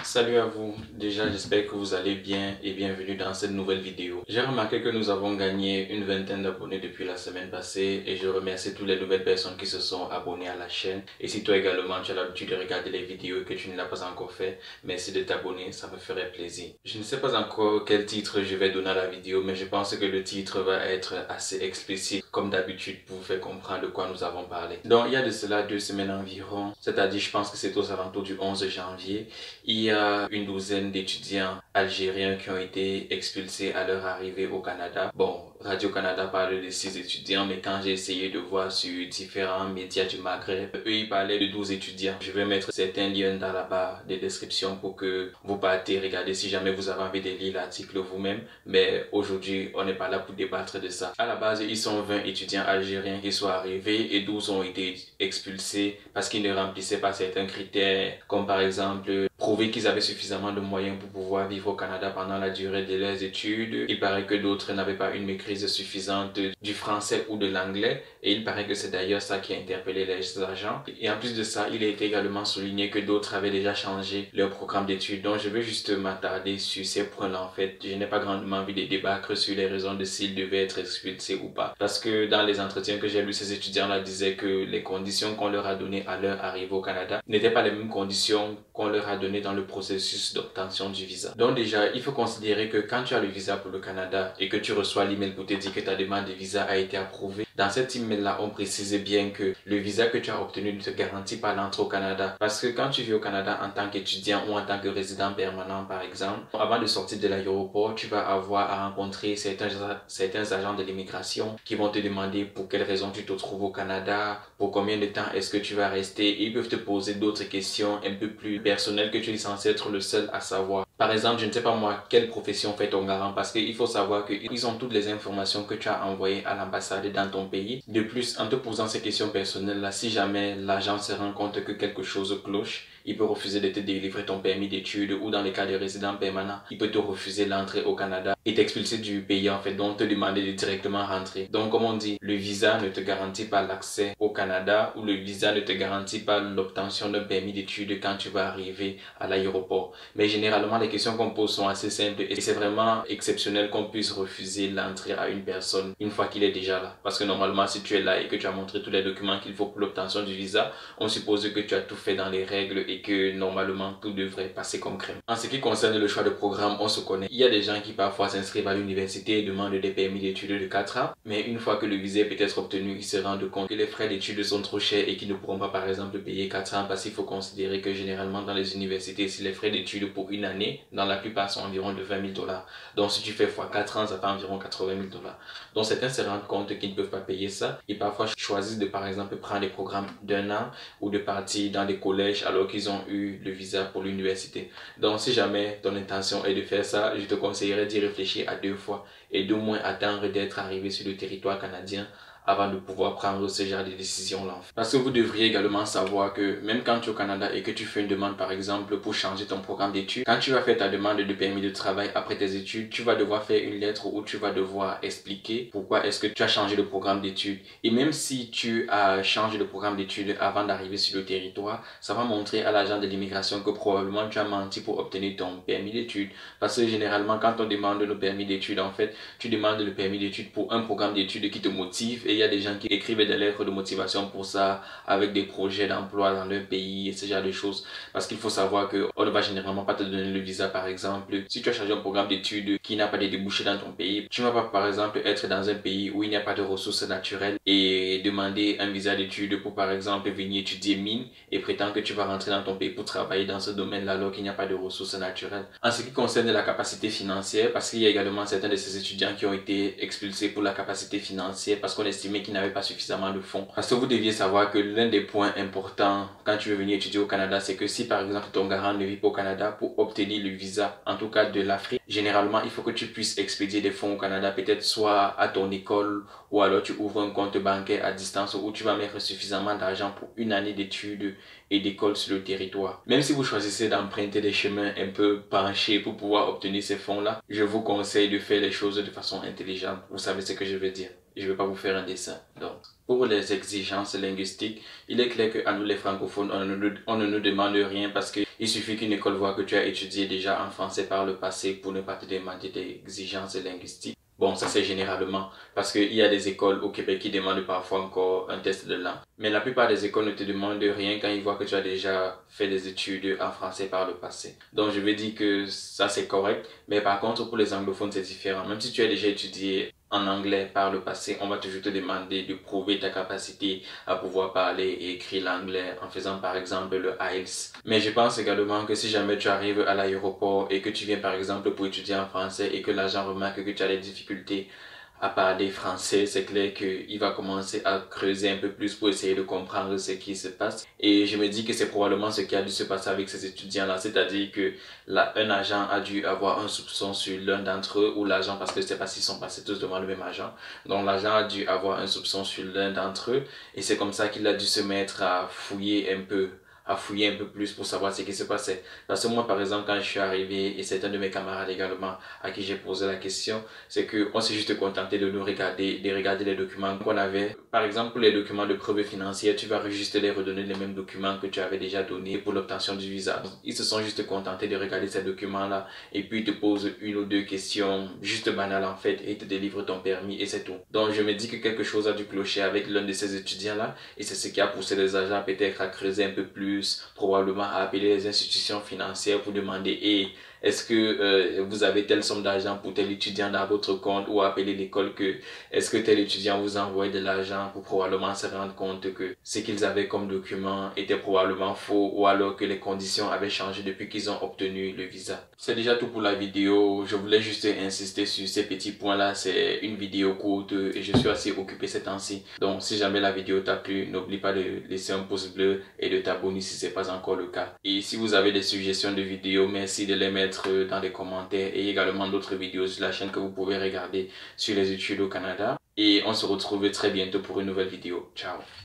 Salut à vous, déjà j'espère que vous allez bien et bienvenue dans cette nouvelle vidéo. J'ai remarqué que nous avons gagné une vingtaine d'abonnés depuis la semaine passée et je remercie toutes les nouvelles personnes qui se sont abonnées à la chaîne. Et si toi également tu as l'habitude de regarder les vidéos et que tu ne l'as pas encore fait, merci de t'abonner, ça me ferait plaisir. Je ne sais pas encore quel titre je vais donner à la vidéo, mais je pense que le titre va être assez explicite comme d'habitude pour vous faire comprendre de quoi nous avons parlé. Donc il y a de cela 2 semaines environ, c'est-à-dire je pense que c'est aux alentours du 11 janvier, il y a une douzaine d'étudiants algériens qui ont été expulsés à leur arrivée au Canada. Bon, Radio-Canada parle de 6 étudiants, mais quand j'ai essayé de voir sur différents médias du Maghreb, eux ils parlaient de 12 étudiants. Je vais mettre certains liens dans la barre de description pour que vous partez regarder si jamais vous avez envie de lire l'article vous-même. Mais aujourd'hui, on n'est pas là pour débattre de ça. À la base, ils sont 20 étudiants algériens qui sont arrivés et 12 ont été expulsés parce qu'ils ne remplissaient pas certains critères, comme par exemple prouver qu'ils avaient suffisamment de moyens pour pouvoir vivre au Canada pendant la durée de leurs études. Il paraît que d'autres n'avaient pas une maîtrise suffisante du français ou de l'anglais et il paraît que c'est d'ailleurs ça qui a interpellé les agents. Et en plus de ça, il a été également souligné que d'autres avaient déjà changé leur programme d'études. Donc je vais juste m'attarder sur ces points-là en fait. Je n'ai pas grandement envie de débattre sur les raisons de s'ils devaient être expulsés ou pas. Parce que dans les entretiens que j'ai lus, ces étudiants-là disaient que les conditions qu'on leur a données à leur arrivée au Canada n'étaient pas les mêmes conditions qu'on leur a données dans le processus d'obtention du visa. Donc déjà, il faut considérer que quand tu as le visa pour le Canada et que tu reçois l'email pour te dire que ta demande de visa a été approuvée, dans cet email-là, on précise bien que le visa que tu as obtenu ne te garantit pas l'entrée au Canada. Parce que quand tu vis au Canada en tant qu'étudiant ou en tant que résident permanent, par exemple, avant de sortir de l'aéroport, tu vas avoir à rencontrer certains agents de l'immigration qui vont te demander pour quelles raisons tu te trouves au Canada, pour combien de temps est-ce que tu vas rester. Et ils peuvent te poser d'autres questions un peu plus personnelles que tu es censé être le seul à savoir. Par exemple, je ne sais pas moi, quelle profession fait ton garant, parce qu'il faut savoir qu'ils ont toutes les informations que tu as envoyées à l'ambassade dans ton pays. De plus, en te posant ces questions personnelles-là, si jamais l'agent se rend compte que quelque chose cloche, il peut refuser de te délivrer ton permis d'études ou dans les cas de résidents permanents, il peut te refuser l'entrée au Canada et t'expulser du pays en fait, donc te demander de directement rentrer. Donc comme on dit, le visa ne te garantit pas l'accès au Canada ou le visa ne te garantit pas l'obtention d'un permis d'études quand tu vas arriver à l'aéroport. Mais généralement, les questions qu'on pose sont assez simples et c'est vraiment exceptionnel qu'on puisse refuser l'entrée à une personne une fois qu'il est déjà là. Parce que normalement, si tu es là et que tu as montré tous les documents qu'il faut pour l'obtention du visa, on suppose que tu as tout fait dans les règles et que normalement tout devrait passer comme crème. En ce qui concerne le choix de programme, on se connaît. Il y a des gens qui parfois s'inscrivent à l'université et demandent des permis d'études de 4 ans, mais une fois que le visa est peut-être obtenu, ils se rendent compte que les frais d'études sont trop chers et qu'ils ne pourront pas par exemple payer 4 ans parce qu'il faut considérer que généralement dans les universités, si les frais d'études pour une année, dans la plupart sont environ de 20 000 $. Donc si tu fais x 4 ans, ça fait environ 80 000 $. Donc certains se rendent compte qu'ils ne peuvent pas payer ça et parfois choisissent de par exemple prendre des programmes d'1 an ou de partir dans des collèges alors qu'ils ont eu le visa pour l'université. Donc si jamais ton intention est de faire ça, je te conseillerais d'y réfléchir à 2 fois et d'au moins attendre d'être arrivé sur le territoire canadien avant de pouvoir prendre ce genre de décision-là. Parce que vous devriez également savoir que même quand tu es au Canada et que tu fais une demande par exemple pour changer ton programme d'études, quand tu vas faire ta demande de permis de travail après tes études, tu vas devoir faire une lettre où tu vas devoir expliquer pourquoi est-ce que tu as changé de programme d'études. Et même si tu as changé de programme d'études avant d'arriver sur le territoire, ça va montrer à l'agent de l'immigration que probablement tu as menti pour obtenir ton permis d'études. Parce que généralement quand on demande le permis d'études, en fait, tu demandes le permis d'études pour un programme d'études qui te motive et il y a des gens qui écrivent des lettres de motivation pour ça, avec des projets d'emploi dans leur pays et ce genre de choses. Parce qu'il faut savoir qu'on ne va généralement pas te donner le visa, par exemple. Si tu as chargé un programme d'études qui n'a pas de débouchés dans ton pays, tu ne vas pas, par exemple, être dans un pays où il n'y a pas de ressources naturelles et demander un visa d'études pour, par exemple, venir étudier mine et prétendre que tu vas rentrer dans ton pays pour travailler dans ce domaine-là alors qu'il n'y a pas de ressources naturelles. En ce qui concerne la capacité financière, parce qu'il y a également certains de ces étudiants qui ont été expulsés pour la capacité financière parce qu'on estimait qu'ils n'avaient pas suffisamment de fonds. Parce que vous deviez savoir que l'un des points importants quand tu veux venir étudier au Canada, c'est que si par exemple ton garant ne vit pas au Canada, pour obtenir le visa, en tout cas de l'Afrique, généralement il faut que tu puisses expédier des fonds au Canada, peut-être soit à ton école ou alors tu ouvres un compte bancaire à distance où tu vas mettre suffisamment d'argent pour une année d'études et d'école sur le territoire. Même si vous choisissez d'emprunter des chemins un peu penchés pour pouvoir obtenir ces fonds-là, je vous conseille de faire les choses de façon intelligente. Vous savez ce que je veux dire. Je ne vais pas vous faire un dessin. Donc, pour les exigences linguistiques, il est clair qu'à nous les francophones, on ne nous demande rien parce qu'il Il suffit qu'une école voit que tu as étudié déjà en français par le passé pour ne pas te demander des exigences linguistiques. Bon, ça c'est généralement parce qu'il y a des écoles au Québec qui demandent parfois encore un test de langue. Mais la plupart des écoles ne te demandent rien quand ils voient que tu as déjà fait des études en français par le passé. Donc je vais dire que ça c'est correct. Mais par contre pour les anglophones c'est différent. Même si tu as déjà étudié en anglais par le passé, on va toujours te demander de prouver ta capacité à pouvoir parler et écrire l'anglais en faisant par exemple le IELTS. Mais je pense également que si jamais tu arrives à l'aéroport et que tu viens par exemple pour étudier en français et que l'agent remarque que tu as des difficultés à parler français, c'est clair qu'il va commencer à creuser un peu plus pour essayer de comprendre ce qui se passe. Et je me dis que c'est probablement ce qui a dû se passer avec ces étudiants-là, c'est-à-dire que un agent a dû avoir un soupçon sur l'un d'entre eux, ou l'agent, parce que je ne sais pas s'ils sont passés tous devant le même agent. Donc l'agent a dû avoir un soupçon sur l'un d'entre eux, et c'est comme ça qu'il a dû se mettre à fouiller un peu plus pour savoir ce qui se passait. Parce que moi, par exemple, quand je suis arrivé, et c'est un de mes camarades également à qui j'ai posé la question, c'est que on s'est juste contenté de regarder les documents qu'on avait. Par exemple, pour les documents de preuve financière, tu vas juste les redonner les mêmes documents que tu avais déjà donnés pour l'obtention du visa. Ils se sont juste contentés de regarder ces documents-là et puis ils te posent une ou deux questions juste banales en fait et ils te délivrent ton permis et c'est tout. Donc je me dis que quelque chose a dû clocher avec l'un de ces étudiants-là et c'est ce qui a poussé les agents peut-être à creuser un peu plus, probablement à appeler les institutions financières pour demander est-ce que vous avez telle somme d'argent pour tel étudiant dans votre compte, ou appeler l'école que est-ce que tel étudiant vous envoie de l'argent, pour probablement se rendre compte que ce qu'ils avaient comme document était probablement faux, ou alors que les conditions avaient changé depuis qu'ils ont obtenu le visa. C'est déjà tout pour la vidéo. Je voulais juste insister sur ces petits points-là. C'est une vidéo courte et je suis assez occupé ces temps-ci. Donc si jamais la vidéo t'a plu, n'oublie pas de laisser un pouce bleu et de t'abonner si ce n'est pas encore le cas. Et si vous avez des suggestions de vidéos, merci de les mettre dans les commentaires, et également d'autres vidéos sur la chaîne que vous pouvez regarder sur les études au Canada. Et on se retrouve très bientôt pour une nouvelle vidéo. Ciao!